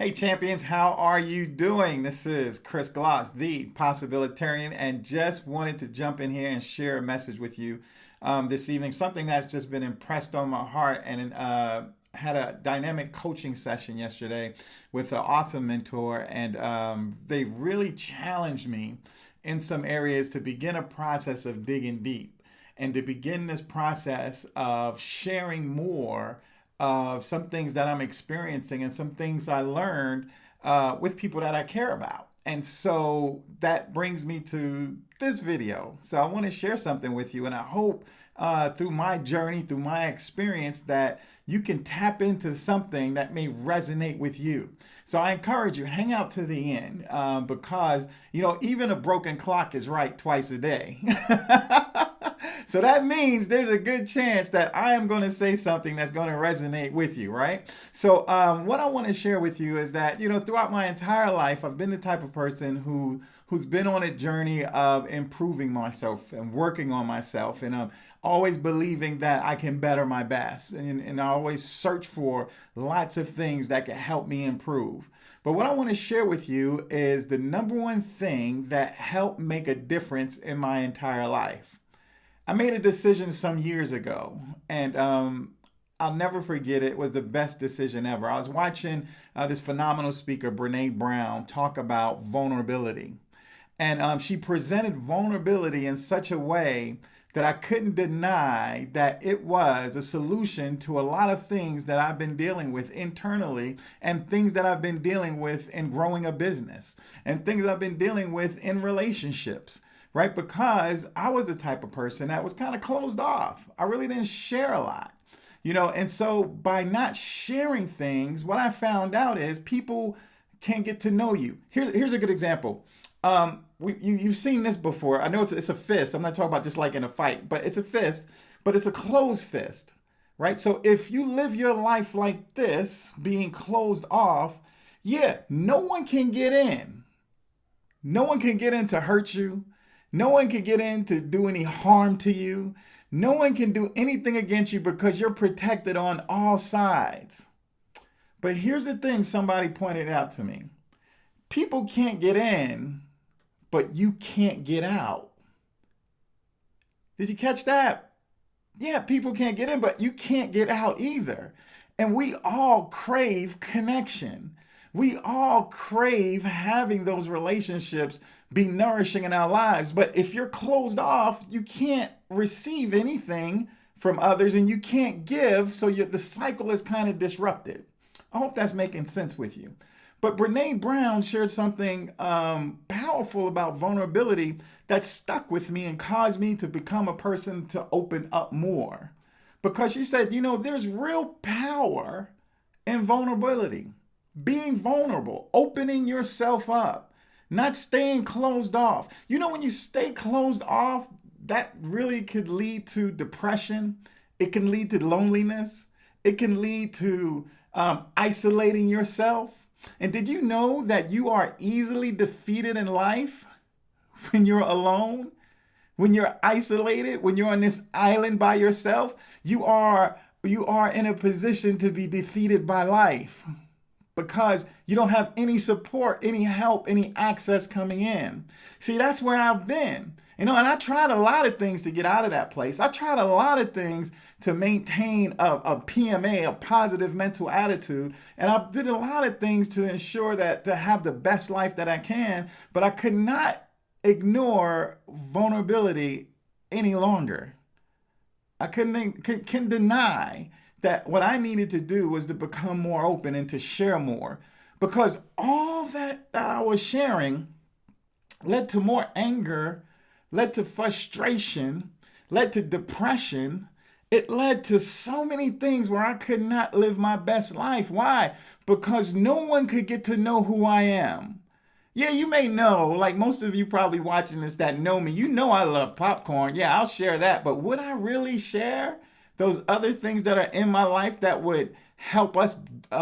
Hey champions, how are you doing? This is Chris Gloss, the Possibilitarian, and just wanted to jump in here and share a message with you this evening. Something that's just been impressed on my heart, and had a dynamic coaching session yesterday with an awesome mentor, and they really challenged me in some areas to begin a process of digging deep and to begin this process of sharing more of some things that I'm experiencing and some things I learned with people that I care about. And so that brings me to this video. So I want to share something with you, and I hope through my journey, through my experience, that you can tap into something that may resonate with you. So I encourage you, hang out to the end because, even a broken clock is right twice a day. So that means there's a good chance that I am going to say something that's going to resonate with you, right? So what I want to share with you is that, throughout my entire life, I've been the type of person who's been on a journey of improving myself and working on myself, and always believing that I can better my best. And I always search for lots of things that can help me improve. But what I want to share with you is the number one thing that helped make a difference in my entire life. I made a decision some years ago, and I'll never forget it. It was the best decision ever. I was watching this phenomenal speaker, Brene Brown, talk about vulnerability. And she presented vulnerability in such a way that I couldn't deny that it was a solution to a lot of things that I've been dealing with internally, and things that I've been dealing with in growing a business, and things I've been dealing with in relationships. Right? Because I was the type of person that was kind of closed off. I really didn't share a lot. And so by not sharing things, what I found out is people can't get to know you. Here's a good example. You've seen this before. I know it's a fist. I'm not talking about just like in a fight, but it's a fist, but it's a closed fist, right? So if you live your life like this, being closed off, yeah, no one can get in. No one can get in to hurt you. No one can get in to do any harm to you. No one can do anything against you because you're protected on all sides. But here's the thing somebody pointed out to me. People can't get in, but you can't get out. Did you catch that? Yeah, people can't get in, but you can't get out either. And we all crave connection. We all crave having those relationships be nourishing in our lives. But if you're closed off, you can't receive anything from others, and you can't give. So the cycle is kind of disrupted. I hope that's making sense with you. But Brene Brown shared something powerful about vulnerability that stuck with me and caused me to become a person to open up more. Because she said, there's real power in vulnerability. Being vulnerable, opening yourself up, not staying closed off. When you stay closed off, that really could lead to depression. It can lead to loneliness. It can lead to isolating yourself. And did you know that you are easily defeated in life when you're alone? When you're isolated, when you're on this island by yourself, you are in a position to be defeated by life, because you don't have any support, any help, any access coming in. See, that's where I've been. And I tried a lot of things to get out of that place. I tried a lot of things to maintain a PMA, a positive mental attitude. And I did a lot of things to ensure that to have the best life that I can, but I could not ignore vulnerability any longer. I couldn't deny that what I needed to do was to become more open and to share more, because all that I was sharing led to more anger, led to frustration, led to depression. It led to so many things where I could not live my best life. Why? Because no one could get to know who I am. Yeah, you may know, like most of you probably watching this that know me, I love popcorn. Yeah, I'll share that. But would I really share those other things that are in my life that would help us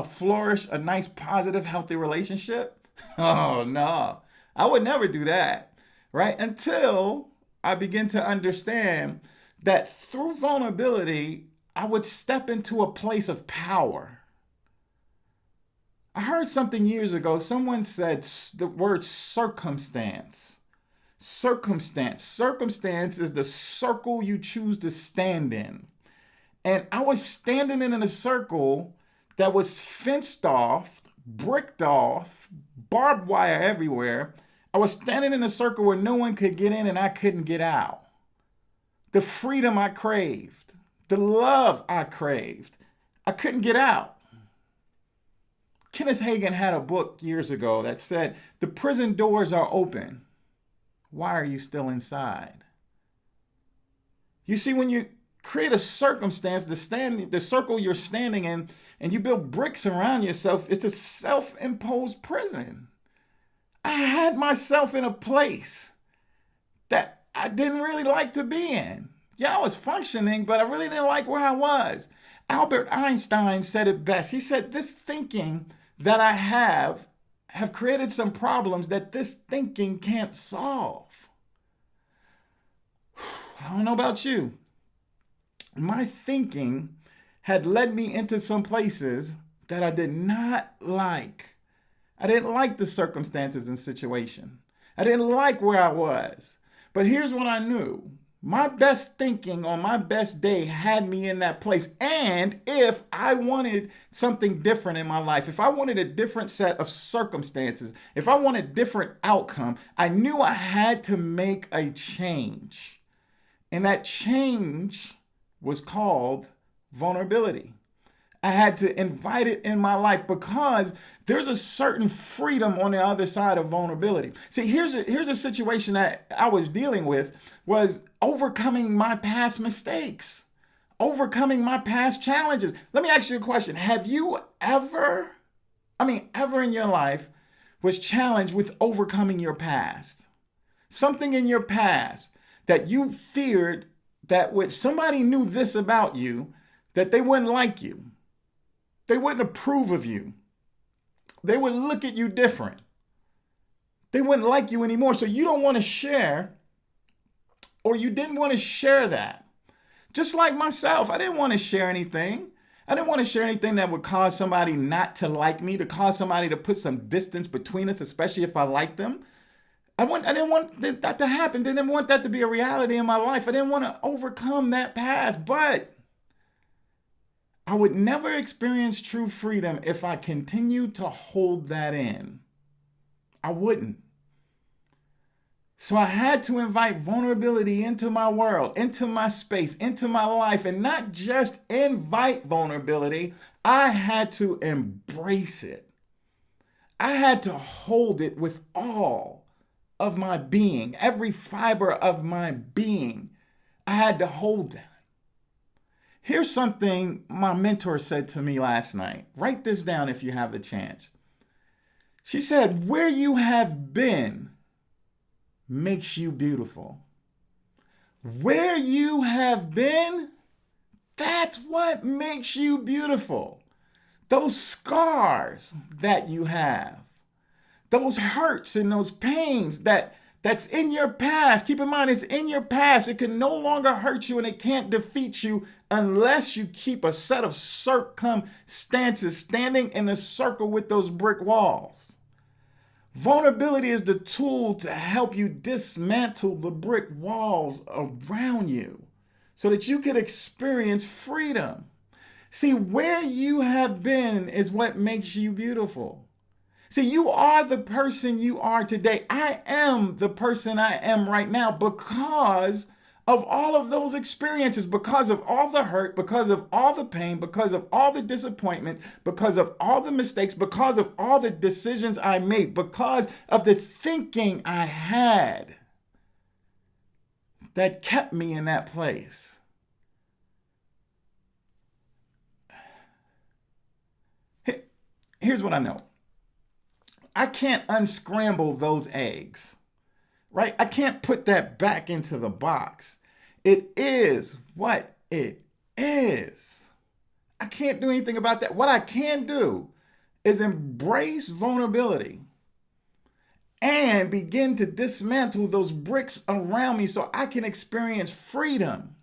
flourish a nice, positive, healthy relationship? Oh, no. I would never do that, right? Until I begin to understand that through vulnerability, I would step into a place of power. I heard something years ago. Someone said the word circumstance. Circumstance. Circumstance is the circle you choose to stand in. And I was standing in a circle that was fenced off, bricked off, barbed wire everywhere. I was standing in a circle where no one could get in and I couldn't get out. The freedom I craved, the love I craved, I couldn't get out. Kenneth Hagin had a book years ago that said, "The prison doors are open. Why are you still inside?" You see, when you create a circumstance, the circle you're standing in, and you build bricks around yourself, it's a self-imposed prison. I had myself in a place that I didn't really like to be in. Yeah, I was functioning, but I really didn't like where I was. Albert Einstein said it best. He said, "This thinking that I have created some problems that this thinking can't solve." I don't know about you. My thinking had led me into some places that I did not like. I didn't like the circumstances and situation. I didn't like where I was. But here's what I knew. My best thinking on my best day had me in that place. And if I wanted something different in my life, if I wanted a different set of circumstances, if I wanted a different outcome, I knew I had to make a change. And that change was called vulnerability. I had to invite it in my life because there's a certain freedom on the other side of vulnerability. See, here's a situation that I was dealing with, was overcoming my past mistakes, overcoming my past challenges. Let me ask you a question. Have you ever in your life was challenged with overcoming your past? Something in your past that you feared that if somebody knew this about you, that they wouldn't like you. They wouldn't approve of you. They would look at you different. They wouldn't like you anymore. So you don't want to share, or you didn't want to share that. Just like myself, I didn't want to share anything. I didn't want to share anything that would cause somebody not to like me, to cause somebody to put some distance between us, especially if I liked them. I didn't want that to happen. I didn't want that to be a reality in my life. I didn't want to overcome that past, but I would never experience true freedom if I continued to hold that in. I wouldn't. So I had to invite vulnerability into my world, into my space, into my life, and not just invite vulnerability. I had to embrace it. I had to hold it with all of my being, every fiber of my being. I had to hold that. Here's something my mentor said to me last night. Write this down if you have the chance. She said, "Where you have been makes you beautiful." Where you have been, that's what makes you beautiful. Those scars that you have, those hurts and those pains that's in your past. Keep in mind, it's in your past. It can no longer hurt you and it can't defeat you unless you keep a set of circumstances standing in a circle with those brick walls. Vulnerability is the tool to help you dismantle the brick walls around you so that you can experience freedom. See, where you have been is what makes you beautiful. See, you are the person you are today. I am the person I am right now because of all of those experiences, because of all the hurt, because of all the pain, because of all the disappointment, because of all the mistakes, because of all the decisions I made, because of the thinking I had that kept me in that place. Here's what I know. I can't unscramble those eggs, right? I can't put that back into the box. It is what it is. I can't do anything about that. What I can do is embrace vulnerability and begin to dismantle those bricks around me so I can experience freedom,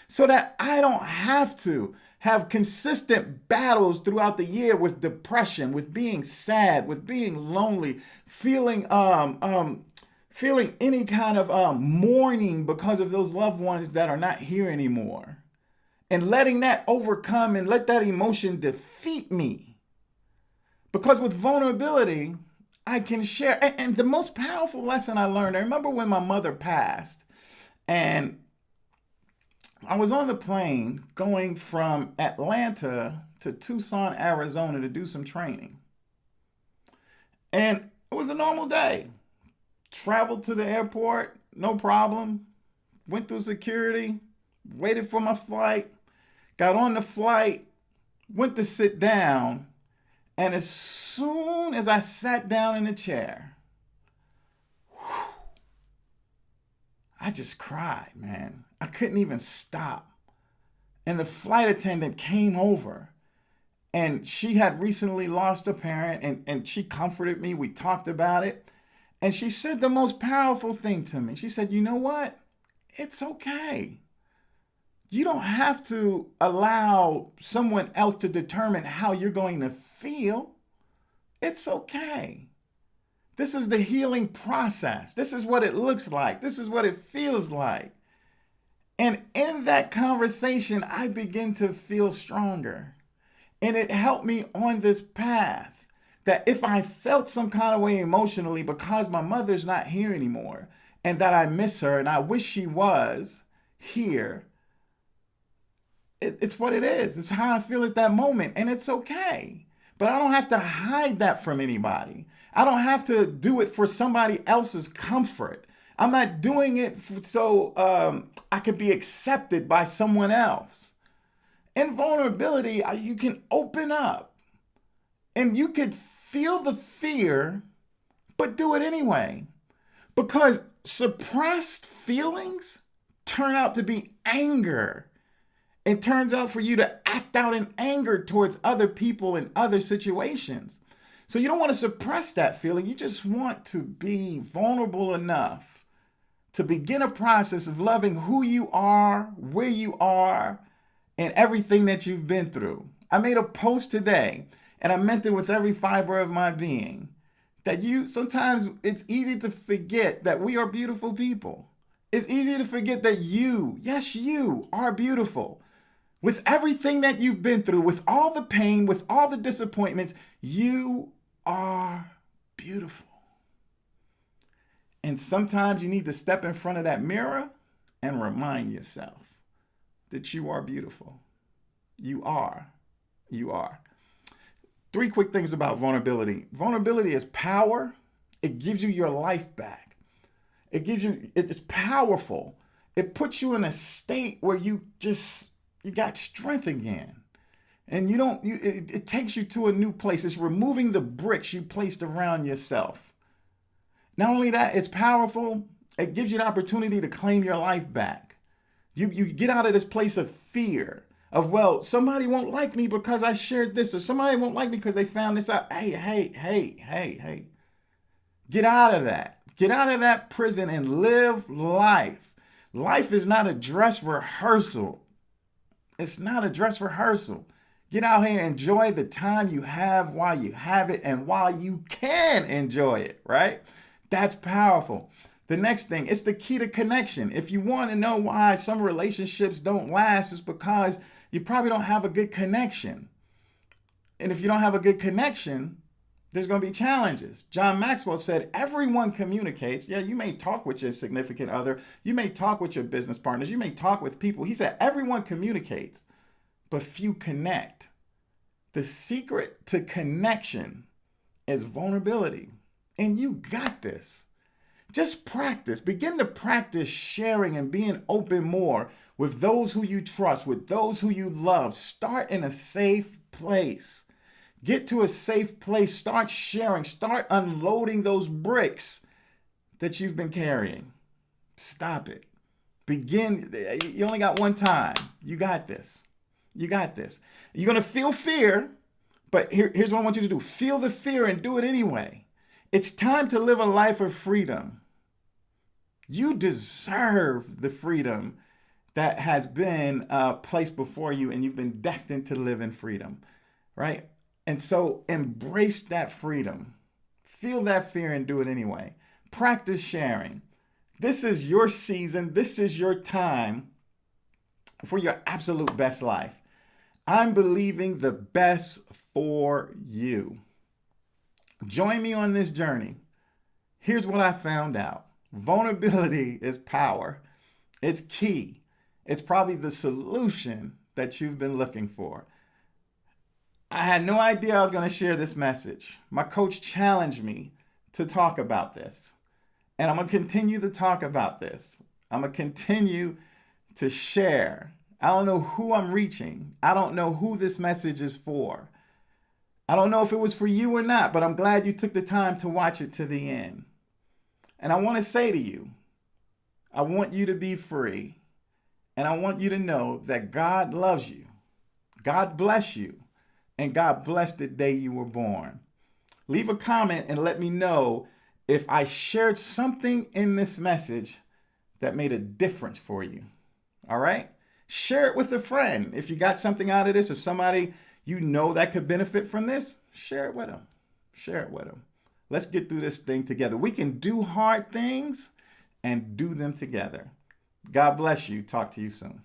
so that I don't have to have consistent battles throughout the year with depression, with being sad, with being lonely, feeling any kind of mourning because of those loved ones that are not here anymore, and letting that overcome and let that emotion defeat me. Because with vulnerability, I can share. And the most powerful lesson I learned, I remember when my mother passed, and I was on the plane going from Atlanta to Tucson, Arizona to do some training. And it was a normal day. Traveled to the airport, no problem. Went through security, waited for my flight, got on the flight, went to sit down. And as soon as I sat down in the chair, I just cried, man. I couldn't even stop. And the flight attendant came over, and she had recently lost a parent, and she comforted me. We talked about it. And she said the most powerful thing to me. She said, you know what? It's okay. You don't have to allow someone else to determine how you're going to feel. It's okay. This is the healing process. This is what it looks like. This is what it feels like. And in that conversation, I begin to feel stronger. And it helped me on this path that if I felt some kind of way emotionally because my mother's not here anymore, and that I miss her and I wish she was here, it's what it is. It's how I feel at that moment, and it's okay. But I don't have to hide that from anybody. I don't have to do it for somebody else's comfort. I'm not doing it so I could be accepted by someone else. In vulnerability, you can open up, and you could feel the fear, but do it anyway. Because suppressed feelings turn out to be anger. It turns out for you to act out in anger towards other people in other situations. So you don't want to suppress that feeling. You just want to be vulnerable enough to begin a process of loving who you are, where you are, and everything that you've been through. I made a post today, and I meant it with every fiber of my being, that sometimes it's easy to forget that we are beautiful people. It's easy to forget that yes, you are beautiful. With everything that you've been through, with all the pain, with all the disappointments, you are beautiful. And sometimes you need to step in front of that mirror and remind yourself that you are beautiful. You are. You are. 3 quick things about vulnerability. Vulnerability is power. It gives you your life back. It's powerful. It puts you in a state where you got strength again. And it takes you to a new place. It's removing the bricks you placed around yourself. Not only that, it's powerful. It gives you the opportunity to claim your life back. You get out of this place of fear of, well, somebody won't like me because I shared this, or somebody won't like me because they found this out. Hey. Get out of that. Get out of that prison and live life. Life is not a dress rehearsal. It's not a dress rehearsal. Get out here and enjoy the time you have while you have it and while you can enjoy it, right? That's powerful. The next thing, it's the key to connection. If you want to know why some relationships don't last, it's because you probably don't have a good connection. And if you don't have a good connection, there's going to be challenges. John Maxwell said, everyone communicates. Yeah, you may talk with your significant other. You may talk with your business partners. You may talk with people. He said, everyone communicates, but few connect. The secret to connection is vulnerability. And you got this. Just practice. Begin to practice sharing and being open more with those who you trust, with those who you love. Start in a safe place. Get to a safe place. Start sharing. Start unloading those bricks that you've been carrying. Stop it. Begin. You only got one time. You got this. You got this. You're going to feel fear, but here's what I want you to do. Feel the fear and do it anyway. It's time to live a life of freedom. You deserve the freedom that has been placed before you, and you've been destined to live in freedom, right? And so embrace that freedom. Feel that fear and do it anyway. Practice sharing. This is your season. This is your time for your absolute best life. I'm believing the best for you. Join me on this journey. Here's what I found out. Vulnerability is power. It's key. It's probably the solution that you've been looking for. I had no idea I was going to share this message. My coach challenged me to talk about this. And I'm going to continue to talk about this. I'm going to continue to share. I don't know who I'm reaching. I don't know who this message is for. I don't know if it was for you or not, but I'm glad you took the time to watch it to the end. And I want to say to you, I want you to be free. And I want you to know that God loves you. God bless you. And God bless the day you were born. Leave a comment and let me know if I shared something in this message that made a difference for you. All right? Share it with a friend. If you got something out of this, or somebody you know that could benefit from this, share it with them. Share it with them. Let's get through this thing together. We can do hard things and do them together. God bless you. Talk to you soon.